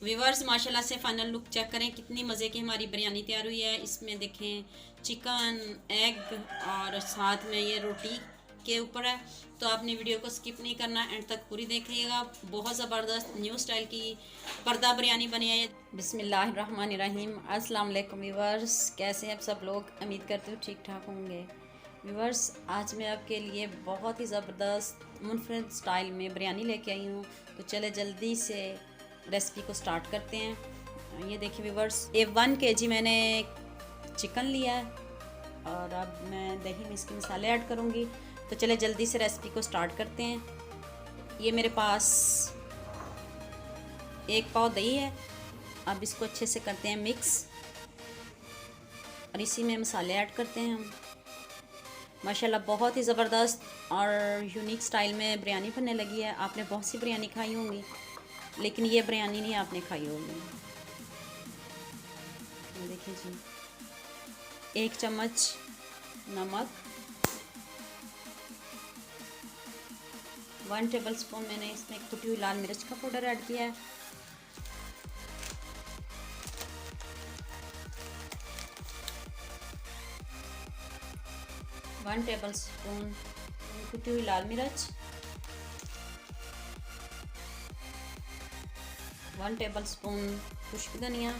Viewers माशाल्लाह से final look check करें, कितनी मज़े की हमारी बिरयानी तैयार हुई है। इसमें देखें चिकन, एग और साथ में ये रोटी के ऊपर है। तो आपने वीडियो को स्किप नहीं करना, एंड तक पूरी देखिएगा। बहुत ज़बरदस्त न्यू स्टाइल की पर्दा बिरयानी बनी है। बिस्मिल्लाहिर्रहमानिर्रहीम। अस्सलाम वालेकुम व्यूवर्स, कैसे हैं आप सब लोग? उम्मीद करते हो ठीक ठाक होंगे। व्यूवर्स, आज मैं आपके लिए बहुत ही ज़बरदस्त मुनफरद स्टाइल में बिरयानी लेके आई हूँ। तो चले जल्दी से रेसिपी को स्टार्ट करते हैं। ये देखिए व्यूवर्स, ये 1 kg मैंने चिकन लिया है और अब मैं दही में इसके मसाले ऐड करूँगी। तो चले जल्दी से रेसिपी को स्टार्ट करते हैं। ये मेरे पास 1 पाव दही है। अब इसको अच्छे से करते हैं मिक्स और इसी में मसाले ऐड करते हैं हम। माशाल्लाह बहुत ही ज़बरदस्त और यूनिक स्टाइल में बिरयानी बनने लगी है। आपने बहुत सी बिरयानी खाई होंगी, लेकिन ये बिरयानी नहीं आपने खाई होगी। ये देखिए जी, 1 चम्मच नमक, 1 टेबल स्पून मैंने इसमें कुटी हुई लाल मिर्च का पाउडर ऐड किया है। वन टेबल स्पून कुटी हुई लाल मिर्च, 1 टेबल स्पून खुश्क धनिया,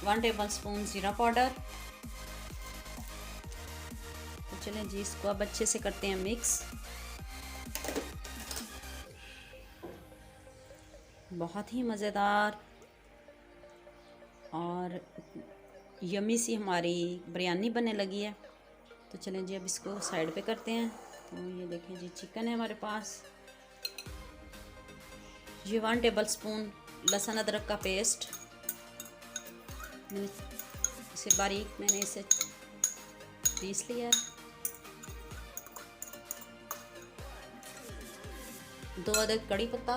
1 टेबल स्पून ज़ीरा पाउडर। तो चलें जी, इसको अब अच्छे से करते हैं मिक्स। बहुत ही मज़ेदार और यमी सी हमारी बिरयानी बनने लगी है। तो चलें जी, अब इसको साइड पे करते हैं। तो ये देखें जी, चिकन है हमारे पास। ये 1 टेबल स्पून लहसुन अदरक का पेस्ट, मैंने इसे बारीक मैंने इसे पीस लिया है। 2 अदद कड़ी पत्ता,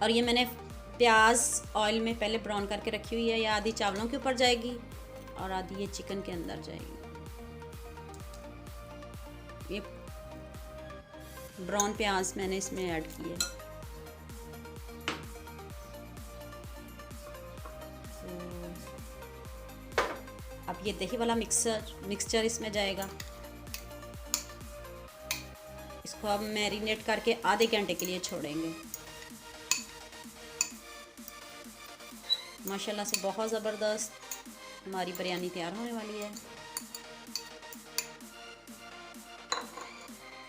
और ये मैंने प्याज ऑयल में पहले ब्राउन करके रखी हुई है। या आधी चावलों के ऊपर जाएगी और आधी ये चिकन के अंदर जाएगी। ये ब्राउन प्याज मैंने इसमें ऐड की है। तो अब ये दही वाला मिक्सचर इसमें जाएगा। इसको अब मैरिनेट करके आधे घंटे के लिए छोड़ेंगे। माशाल्लाह से बहुत ज़बरदस्त हमारी बिरयानी तैयार होने वाली है।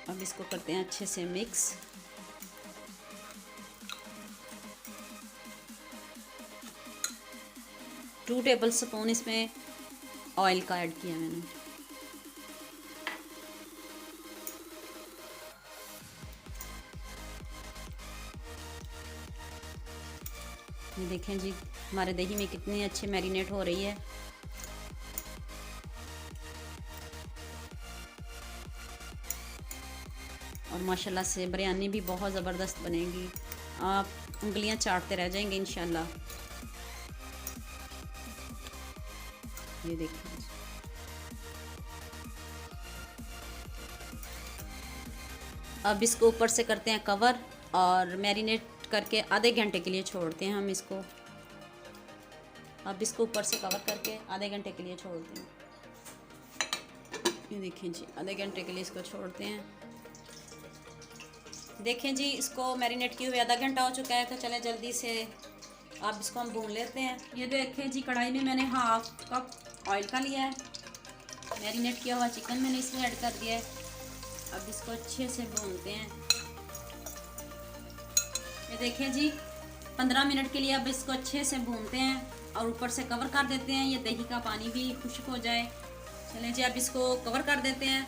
अब इसको करते हैं अच्छे से मिक्स। टू टेबल स्पून इसमें ऑयल का ऐड किया मैंने। ये देखें जी, हमारे दही में कितनी अच्छी मैरिनेट हो रही है। और माशाल्लाह से बिरयानी भी बहुत ज़बरदस्त बनेगी। आप उंगलियां चाटते रह जाएंगे इंशाल्लाह। ये देखिए, अब इसको ऊपर से करते हैं कवर और मैरिनेट करके आधे घंटे के लिए छोड़ते हैं हम इसको। अब इसको ऊपर से कवर करके आधे घंटे के लिए छोड़ते हैं। ये देखें जी, आधे घंटे के लिए इसको छोड़ते हैं। देखें जी, इसको मैरिनेट किए हुए आधा घंटा हो चुका है। तो चलें जल्दी से अब इसको हम भून लेते हैं। ये देखें जी, कढ़ाई में मैंने 1/2 कप ऑयल का लिया है। मैरिनेट किया हुआ चिकन मैंने इसमें ऐड कर दिया है। अब इसको अच्छे से भूनते हैं। ये देखें जी, 15 मिनट के लिए अब इसको अच्छे से भूनते हैं और ऊपर से कवर कर देते हैं। ये दही का पानी भी खुश्क हो जाए। चलें जी, अब इसको कवर कर देते हैं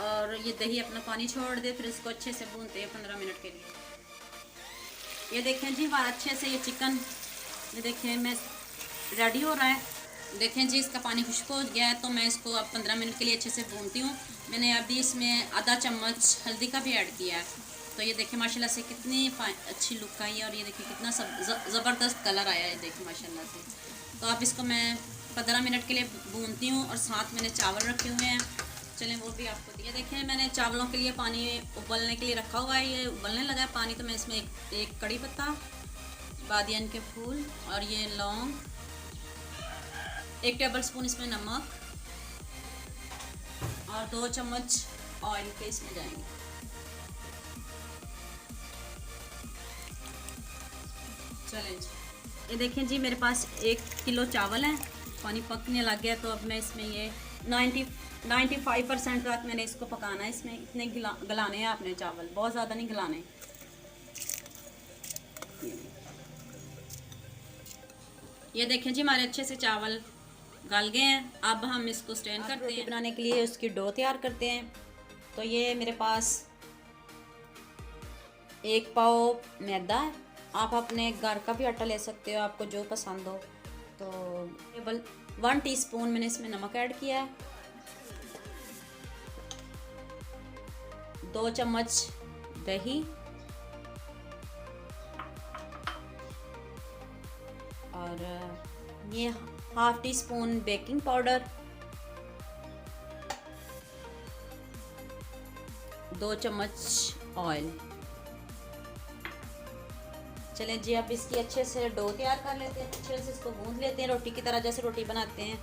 और ये दही अपना पानी छोड़ दे। फिर इसको अच्छे से भूनते हैं 15 मिनट के लिए। ये देखें जी, हमारा अच्छे से ये चिकन, ये देखें मैं रेडी हो रहा है। देखें जी, इसका पानी खुश्क हो गया है। तो मैं इसको अब 15 मिनट के लिए अच्छे से भूनती हूँ। मैंने अभी इसमें आधा चम्मच हल्दी का भी ऐड किया है। तो ये देखें माशाल्लाह से कितनी अच्छी लुक आई है। और ये देखिए कितना ज़बरदस्त कलर आया है, देखिए माशाल्लाह से। तो अब इसको मैं 15 मिनट के लिए भूनती हूँ। और साथ मैंने चावल रखे हुए हैं। चलें वो भी आपको दिए। देखें मैंने चावलों के लिए पानी उबलने के लिए रखा हुआ है, ये उबलने लगा है पानी। तो मैं इसमें एक कड़ी पत्ता, बादियन के फूल और ये लौंग, 1 टेबल स्पून इसमें नमक और 2 चम्मच ऑयल के इसमें जाएंगे। चलें जी, ये देखें जी मेरे पास 1 किलो चावल है, पानी पकने लग गया। तो अब मैं इसमें ये 95% तक मैंने इसको पकाना है। इसमें इतने गलाने हैं आपने चावल, बहुत ज़्यादा नहीं गलाने। ये देखें जी हमारे अच्छे से चावल गल गए हैं। अब हम इसको स्ट्रेन करते हैं। बनाने के लिए उसकी डो तैयार करते हैं। तो ये मेरे पास 1 पाव मैदा है, आप अपने घर का भी आटा ले सकते हो, आपको जो पसंद हो। तो केवल 1 टीस्पून मैंने इसमें नमक ऐड किया है, 2 चम्मच दही और ये ½ टीस्पून बेकिंग पाउडर, 2 चम्मच ऑयल। चलें जी अब इसकी अच्छे से डो तैयार कर लेते हैं, अच्छे से इसको गूंद लेते हैं रोटी की तरह, जैसे रोटी बनाते हैं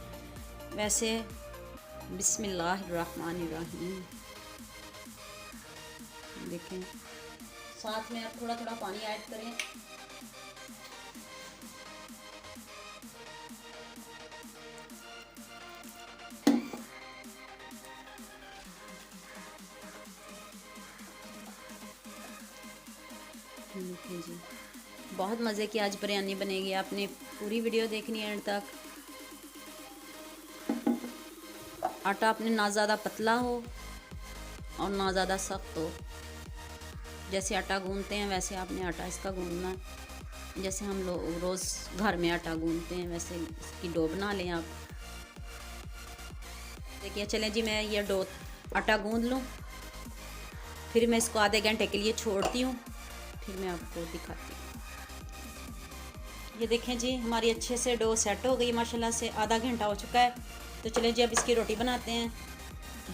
वैसे। बिस्मिल्लाहिर्रहमानिर्रहीम। देखें साथ में आप थोड़ा थोड़ा पानी ऐड करें। देखिए जी बहुत मज़े की आज बिरयानी बनेगी, आपने पूरी वीडियो देखनी है एंड तक। आटा अपने ना ज़्यादा पतला हो और ना ज़्यादा सख्त हो। जैसे आटा गूंदते हैं वैसे आपने आटा इसका गूंदना, जैसे हम लोग रोज़ घर में आटा गूंदते हैं वैसे इसकी डो बना लें आप। देखिए चलें जी मैं ये डो आटा गूंद लूँ, फिर मैं इसको आधे घंटे के लिए छोड़ती हूँ, फिर मैं आपको दिखाती हूँ। ये देखें जी हमारी अच्छे से डो सेट हो गई माशाल्लाह से, आधा घंटा हो चुका है। तो चलिए जी अब इसकी रोटी बनाते हैं।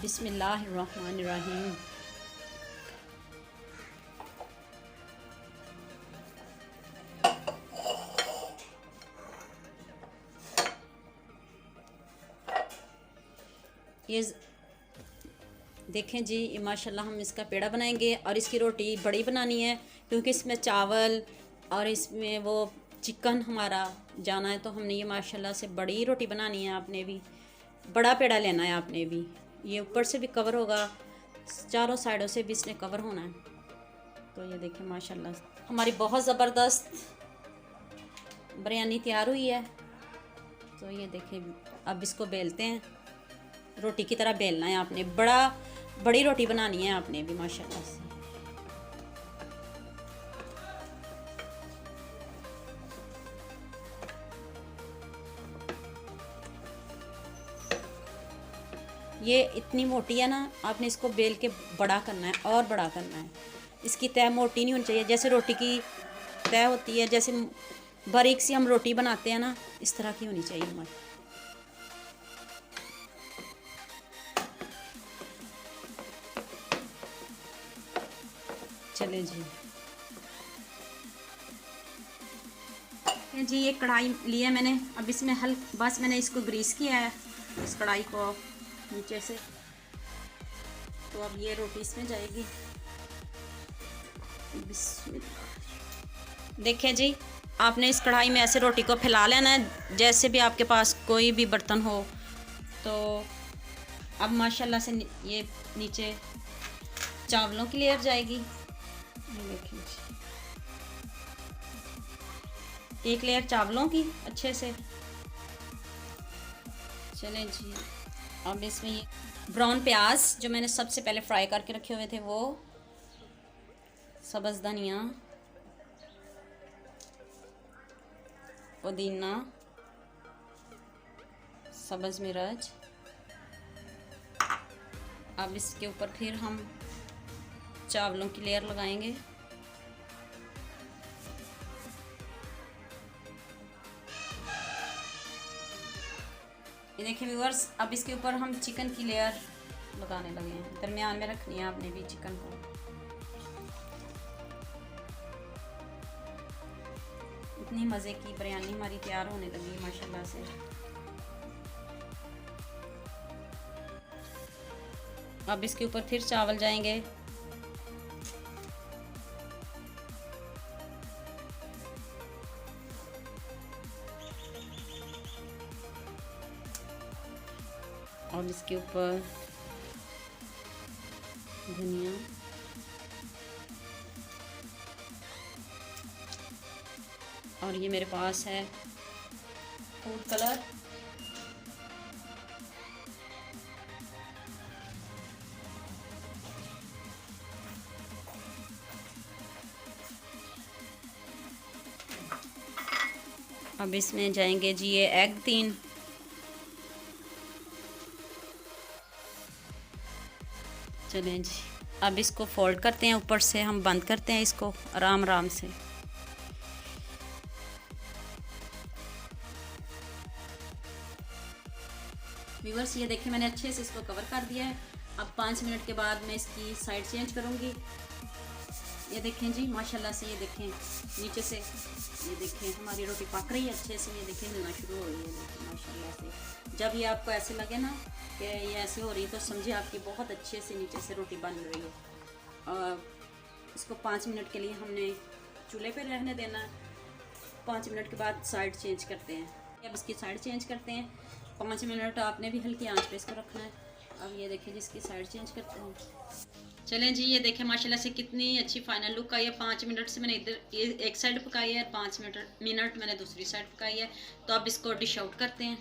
बिस्मिल्लाहिर्रहमानिर्रहीम। ये देखें जी माशाल्लाह हम इसका पेड़ा बनाएंगे और इसकी रोटी बड़ी बनानी है, क्योंकि इसमें चावल और इसमें वो चिकन हमारा जाना है। तो हमने ये माशाल्लाह से बड़ी रोटी बनानी है, आपने भी बड़ा पेड़ा लेना है आपने भी। ये ऊपर से भी कवर होगा, चारों साइडों से भी इसने कवर होना है। तो ये देखें माशाल्लाह हमारी बहुत ज़बरदस्त बिरयानी तैयार हुई है। तो ये देखें अब इसको बेलते हैं, रोटी की तरह बेलना है आपने, बड़ी रोटी बनानी है आपने भी माशाल्लाह से। ये इतनी मोटी है ना, आपने इसको बेल के बड़ा करना है और बड़ा करना है। इसकी तह मोटी नहीं होनी चाहिए, जैसे रोटी की तह होती है, जैसे बारीक सी हम रोटी बनाते हैं ना, इस तरह की होनी चाहिए हमारी। चले जी ये कढ़ाई लिया मैंने, अब इसमें बस मैंने इसको ग्रीस किया है इस कढ़ाई को नीचे से। तो अब ये रोटी इसमें जाएगी। देखिए जी आपने इस कढ़ाई में ऐसे रोटी को फैला लेना है, जैसे भी आपके पास कोई भी बर्तन हो। तो अब माशाल्लाह से ये नीचे चावलों की लेयर जाएगी। देखिए एक लेयर चावलों की अच्छे से। चलें जी अब इसमें ये ब्राउन प्याज जो मैंने सबसे पहले फ्राई करके रखे हुए थे, वो सब्ज़ धनिया, पुदीना, सब्ज़ मिर्च। अब इसके ऊपर फिर हम चावलों की लेयर लगाएंगे। ये देखिए व्यूअर्स अब इसके ऊपर हम चिकन की लेयर लगाने लगे हैं। दरमियान में रखनी है आपने भी चिकन को। इतनी मज़े की बिरयानी हमारी तैयार होने लगी माशाल्लाह से। अब इसके ऊपर फिर चावल जाएंगे। और इसके ऊपर धनिया, और ये मेरे पास है फूड कलर, अब इसमें जाएंगे जी ये एग 3, चलें जी। अब इसको फोल्ड करते हैं, ऊपर से हम बंद करते हैं इसको आराम आराम से। व्यूअर्स ये देखें मैंने अच्छे से इसको कवर कर दिया है। अब 5 मिनट के बाद मैं इसकी साइड चेंज करूँगी। ये देखें जी माशाल्लाह से, ये देखें नीचे से, ये देखें हमारी रोटी पक रही है अच्छे से। ये देखें हिलना शुरू हो रही है, देखें माशाल्लाह से। जब ये आपको ऐसे लगे ना कि ये ऐसे हो रही है तो समझिए आपकी बहुत अच्छे से नीचे से रोटी बन रही है। और इसको 5 मिनट के लिए हमने चूल्हे पे रहने देना है। 5 मिनट के बाद साइड चेंज करते हैं। अब इसकी साइड चेंज करते हैं। 5 मिनट आपने भी हल्की आंच पे इसको रखना है। अब ये देखिए जिसकी साइड चेंज करते हैं। चलें जी, ये देखें माशाल्लाह से कितनी अच्छी फाइनल लुक आई है। 5 मिनट से मैंने इधर ये एक साइड पकाई है, 5 मिनट मैंने दूसरी साइड पकाई है। तो अब इसको डिश आउट करते हैं।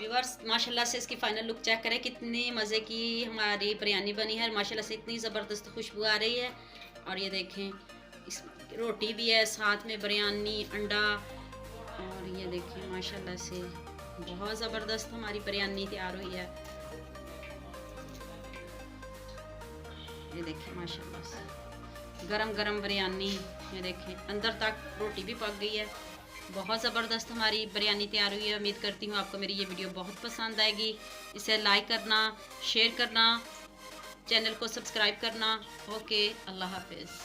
व्यूअर्स माशाल्लाह से इसकी फ़ाइनल लुक चेक करें, कितनी मज़े की हमारी बिरयानी बनी है। माशाल्लाह से इतनी ज़बरदस्त खुशबू आ रही है। और ये देखें इस रोटी भी है, साथ में बिरयानी, अंडा, और ये देखें माशाल्लाह से बहुत ज़बरदस्त हमारी बिरयानी तैयार हुई है। ये देखें माशाल्लाह से गरम गरम बिरयानी, ये देखें अंदर तक रोटी भी पक गई है। बहुत ज़बरदस्त हमारी बिरयानी तैयार हुई है। उम्मीद करती हूँ आपको मेरी ये वीडियो बहुत पसंद आएगी। इसे लाइक करना, शेयर करना, चैनल को सब्सक्राइब करना। ओके, अल्लाह हाफिज़।